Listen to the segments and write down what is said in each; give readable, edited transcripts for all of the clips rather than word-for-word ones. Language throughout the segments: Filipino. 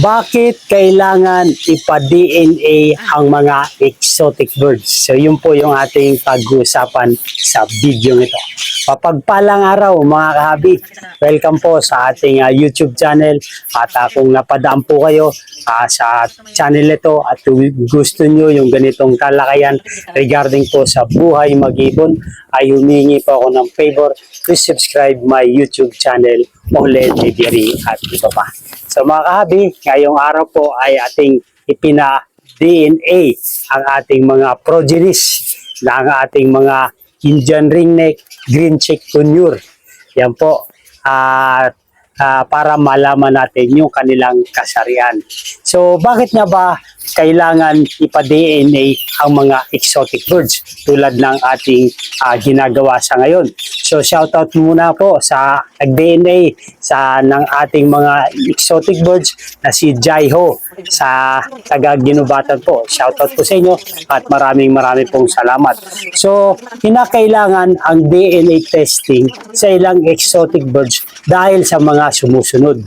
Bakit kailangan ipa-DNA ang mga exotic birds? So yun po yung ating pag-uusapan sa video ito. Mapagpalang araw mga kahabi. Welcome po sa ating YouTube channel. At kung napadaan po kayo sa channel ito at gusto nyo yung ganitong talakayan regarding po sa buhay mag-ibon, ay humingi po ako ng favor. Please subscribe my YouTube channel, Ole Deviary at iba pa. So mga kahabi, ngayong araw po ay ating ipina-DNA ang ating mga progenies ng ating mga Indian ringneck, green cheek conure. Yan po, para malaman natin yung kanilang kasarian. So bakit nga ba kailangan ipa-DNA ang mga exotic birds tulad ng ating ginagawa sa ngayon? So shoutout muna po sa nag-DNA ng ating mga exotic birds na si Jai Ho sa taga-Ginubatan po. Shoutout po sa inyo at maraming pong salamat. So kinakailangan ang DNA testing sa ilang exotic birds dahil sa mga sumusunod.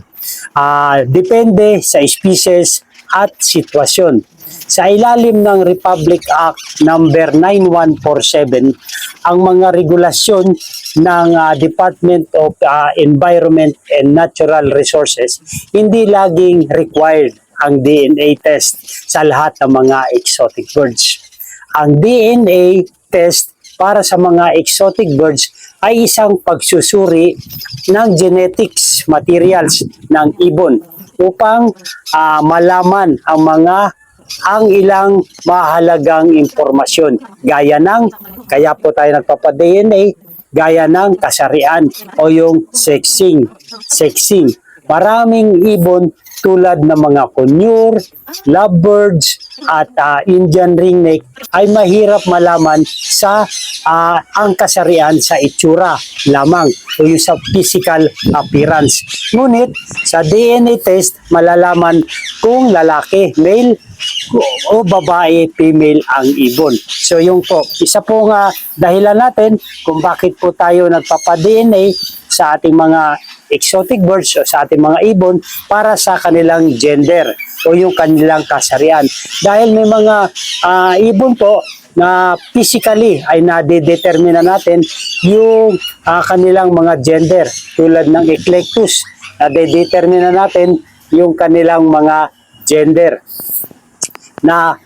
Depende sa species at sitwasyon. Sa ilalim ng Republic Act number 9147, ang mga regulasyon ng Department of Environment and Natural Resources, hindi laging required ang DNA test sa lahat ng mga exotic birds. Ang DNA test para sa mga exotic birds ay isang pagsusuri ng genetics materials ng ibon upang malaman ang ilang mahalagang impormasyon kaya po tayo nagpapa-DNA, gaya ng kasarian o yung sexing. Maraming ibon tulad ng mga conure, lovebirds at Indian ringneck ay mahirap malaman sa ang kasarian sa itsura lamang o yung sa physical appearance. Ngunit sa DNA test malalaman kung lalaki, male o babae, female ang ibon. So yung po, isa po nga dahilan natin kung bakit po tayo nagpapa-DNA sa ating mga exotic birds o sa ating mga ibon para sa kanilang gender o yung kanilang kasarian. Dahil may mga ibon po na physically ay nadidetermina natin yung kanilang mga gender tulad ng Eclectus, nadidetermina natin yung kanilang mga gender na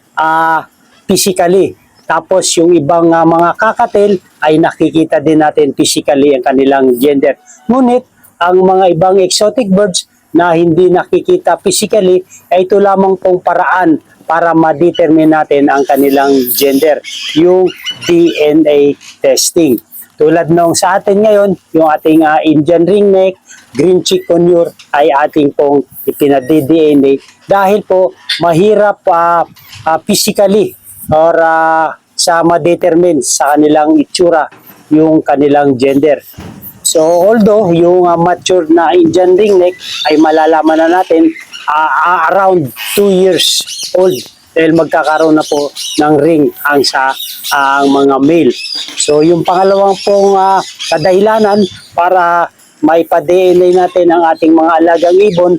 physically. Tapos yung ibang mga kakatil ay nakikita din natin physically ang kanilang gender. Ngunit ang mga ibang exotic birds na hindi nakikita physically ay ito lamang pong paraan para ma-determine natin ang kanilang gender, yung DNA testing. Tulad nung sa atin ngayon, yung ating Indian ringneck, green cheek conure ay ating pong ipina-DNA dahil po mahirap physically or sa ma-determine sa kanilang itsura yung kanilang gender. So although yung mature na Indian ringneck ay malalaman na natin around 2 years old dahil magkakaroon na po ng ring ang mga male. So yung pangalawang pong kadahilanan para may pa-DNA natin ang ating mga alagang ibon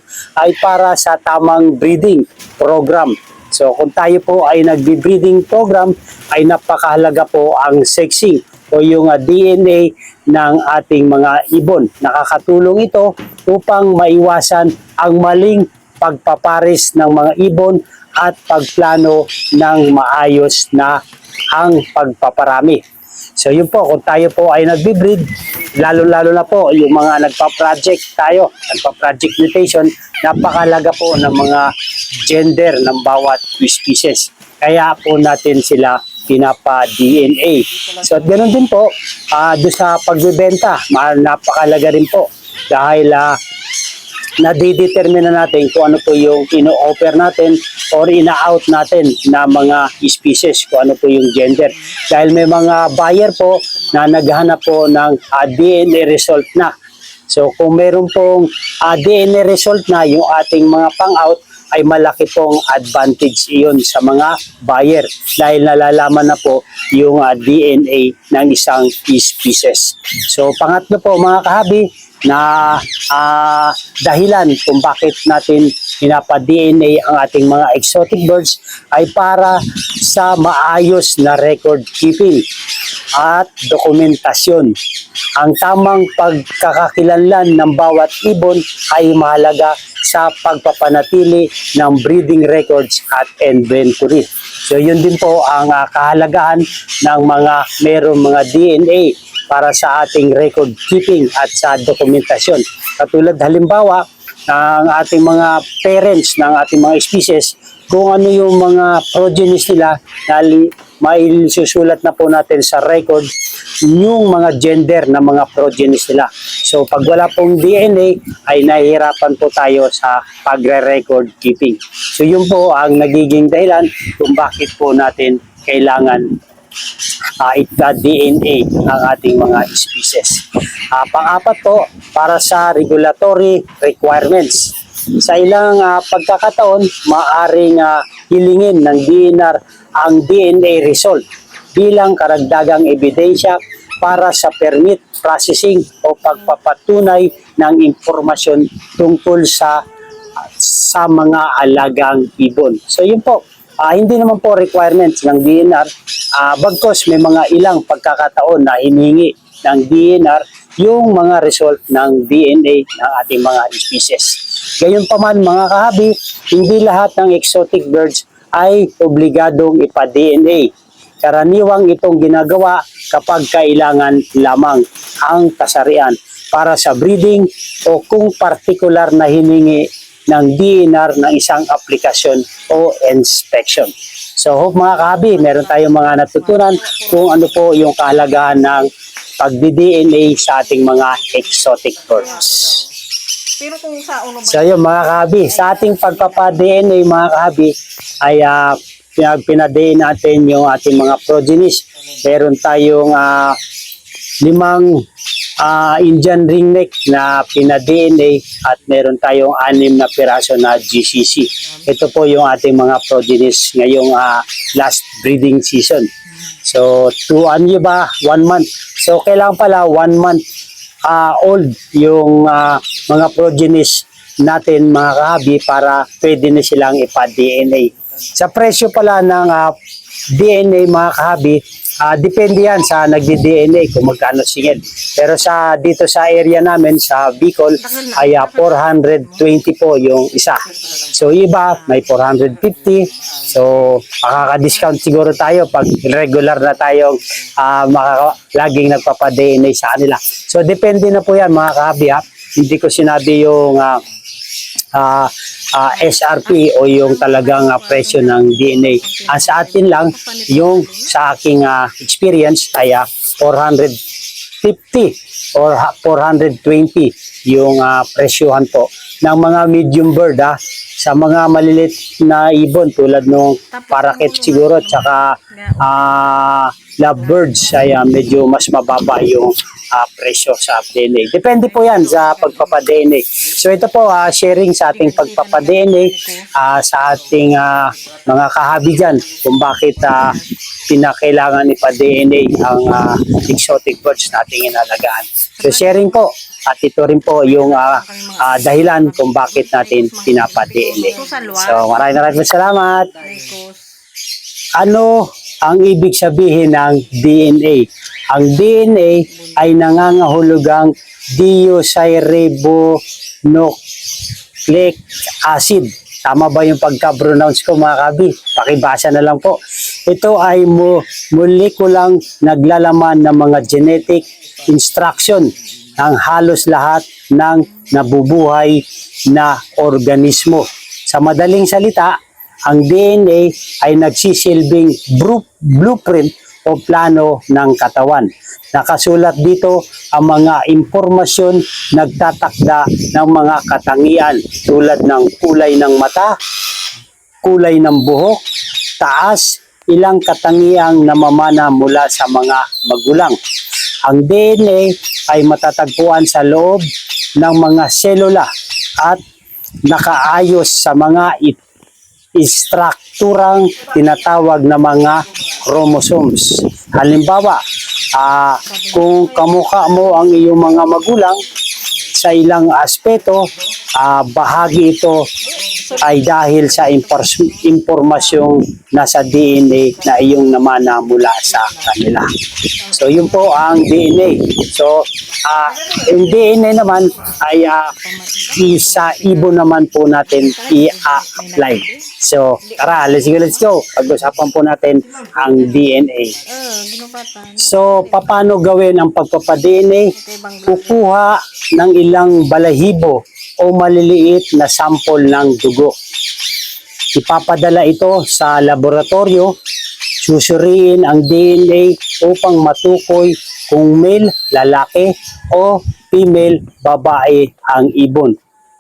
ay para sa tamang breeding program. So kung tayo po ay nagbe-breeding program ay napakahalaga po ang sexing o yung DNA ng ating mga ibon. Nakakatulong ito upang maiwasan ang maling pagpaparis ng mga ibon at pagplano ng maayos na ang pagpaparami. So yun po, kung tayo po ay nagbe-breed, lalo-lalo na po yung mga nagpa-project tayo, nagpa-project mutation, napakalaga po ng mga gender ng bawat species. Kaya po natin sila pinapa-DNA. So at ganoon din po, doon sa pagbebenta, napakalaga rin po dahil nadidetermine natin kung ano po yung ino-offer natin or ina-out natin na mga species, kung ano po yung gender. Dahil may mga buyer po na naghahanap po ng DNA result na. So kung meron pong DNA result na yung ating mga pang-out, ay malaki pong advantage iyon sa mga buyer dahil nalalaman na po yung DNA ng isang species. So pangatlo po mga kahabi na dahilan kung bakit natin pinapa-DNA ang ating mga exotic birds ay para sa maayos na record keeping at dokumentasyon. Ang tamang pagkakakilanlan ng bawat ibon ay mahalaga sa pagpapanatili ng breeding records at inventory. So yun din po ang kahalagahan ng merong mga DNA para sa ating record keeping at sa dokumentasyon. Katulad halimbawa, ng ating mga parents ng ating mga species, kung ano yung mga progenies nila, may susulat na po natin sa record yung mga gender ng mga progenies nila. So pag wala pong DNA ay nahihirapan po tayo sa pagre-record keeping. So yun po ang nagiging dahilan kung bakit po natin kailangan ita-DNA ang ating mga species. Pang-apat po, para sa regulatory requirements. Sa ilang pagkakataon, maaaring hilingin ng DNR ang DNA result bilang karagdagang ebidensya para sa permit processing o pagpapatunay ng impormasyon tungkol sa mga alagang ibon. So yun po, hindi naman po requirements ng DNR, bagkos may mga ilang pagkakataon na hinihingi ng DNR yung mga result ng DNA ng ating mga species. Gayunpaman mga kahabi, hindi lahat ng exotic birds ay obligadong ipa-DNA. Karaniwang itong ginagawa kapag kailangan lamang ang kasarian para sa breeding o kung partikular na hiningi ng DNR ng isang aplikasyon o inspection. So hope mga kahabi, meron tayong mga natutunan kung ano po yung kahalagahan ng pagdi-DNA sa ating mga exotic birds. Pero kung sa uno ba? So yun mga kahabi, sa ating pagpapa-DNA mga kahabi ay pinag-DNA natin yung ating mga progenies. Meron tayong 5 Indian ringneck na pina-DNA at meron tayong 6 na piraso na GCC. Ito po yung ating mga progenies ngayong last breeding season. So, 1 month. So, kailangan pala 1 month old yung mga progenies natin mga kahabi para pwede na silang ipa-DNA. Sa presyo pala ng DNA mga kahabi, depende yan sa nagdi-DNA kung magkano singil. Pero dito sa area namin sa Bicol ay 420 po yung isa. So iba may 450. So makaka-discount siguro tayo pag regular na tayong laging nagpapa-DNA sa kanila. So depende na po yan mga kahabi. Hindi ko sinabi yung SRP o yung talagang presyo ng DNA. Sa atin lang, yung sa aking experience ay 450 or 420 yung presyohan po ng mga medium bird. Sa mga malilit na ibon tulad nung parakeet siguro at saka lovebirds ay medyo mas mababa yung presyo sa DNA. Depende po yan sa pagpapa-DNA. So ito po sharing sa ating pagpapa-DNA sa ating mga kahabi dyan kung bakit pinakailangan ipa-DNA ang exotic birds na ating inalagaan. So sharing po at ito rin po yung dahilan kung bakit natin pinapa-DNA. So maraming salamat. Ano ang ibig sabihin ng DNA? Ang DNA ay nangangahulugang deoxyribonucleic acid. Tama ba yung pagka-pronounce ko mga kabi? Pakibasa na lang po. Ito ay molekulang naglalaman ng mga genetic instruction ng halos lahat ng nabubuhay na organismo. Sa madaling salita, ang DNA ay nagsisilbing blueprint o plano ng katawan. Nakasulat dito ang mga impormasyon nagtatakda ng mga katangian tulad ng kulay ng mata, kulay ng buhok, taas, ilang katangiang namamana mula sa mga magulang. Ang DNA ay matatagpuan sa loob ng mga selula at nakaayos sa mga strukturang tinatawag na mga chromosomes. Halimbawa, kung kamukha mo ang iyong mga magulang sa ilang aspeto, bahagi ito ay dahil sa impormasyong nasa DNA na iyong namana mula sa kanila. So, yun po ang DNA. So, yung DNA naman ay sa ibon naman po natin i-apply. So, tara, let's go. Pag-usapan po natin ang DNA. Ginupatan. So, paano gawin ang pagpapa-DNA? Kukuha ng ilang balahibo o maliliit na sample ng dugo. Ipapadala ito sa laboratorio, susuriin ang DNA upang matukoy kung male, lalaki o female, babae ang ibon.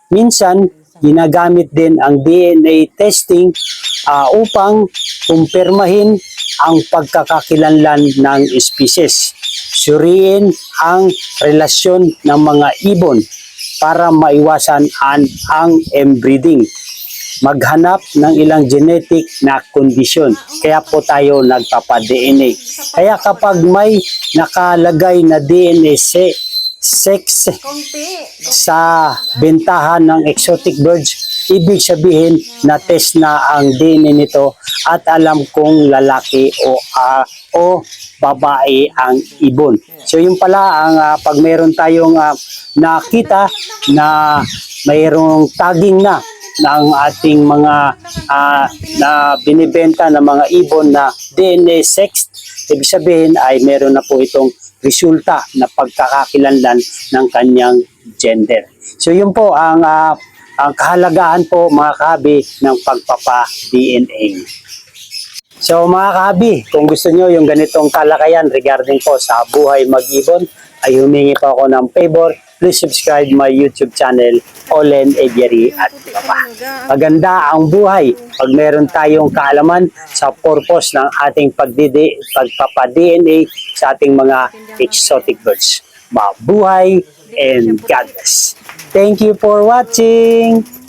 Minsan, ginagamit din ang DNA testing upang kumpirmahin ang pagkakakilanlan ng species. Suriin ang relasyon ng mga ibon para maiwasan ang inbreeding. Maghanap ng ilang genetic na kondisyon. Kaya po tayo nagpapa-DNA. Kaya kapag may nakalagay na DNA sex Konti. sa bentahan ng exotic birds, ibig sabihin na test na ang DNA nito at alam kung lalaki o babae ang ibon. So yung pala ang pag mayroon tayong nakita na mayroong tagging na ng ating mga na binibenta ng mga ibon na DNA sex, ibig sabihin ay meron na po itong resulta na pagkakakilanlan ng kanyang gender. So yun po ang kahalagahan po mga kahabi ng pagpapa-DNA. So mga kahabi, kung gusto nyo yung ganitong talakayan regarding po sa buhay mag-ibon, ay humingi po ako ng favor. Please subscribe my YouTube channel, Olen Aviary at iba pa. Maganda ang buhay pag meron tayong kaalaman sa purpose ng ating pagpapa-DNA sa ating mga exotic birds. Mabuhay and God bless. Thank you for watching!